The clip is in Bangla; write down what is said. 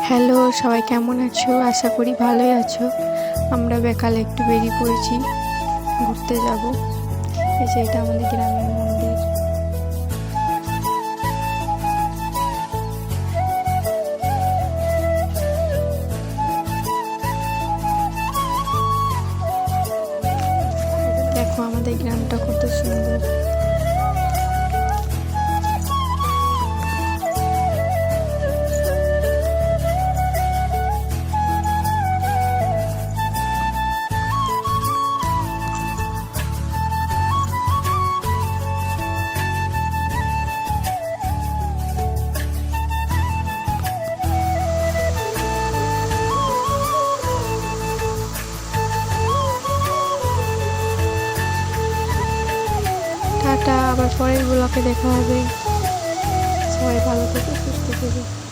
হ্যালো, সবাই কেমন আছো? আশা করি ভালোই আছো। আমরা বিকালে একটু বেরিয়ে পড়েছি, ঘুরতে যাব। এই যে এটা আমাদের গ্রামের মন্দির। দেখো আমাদের গ্রামটা কত সুন্দর। টাটা, আবার পরের ব্লগে দেখা হবে। সবাই ভালো থেকো, সুস্থ থেকো।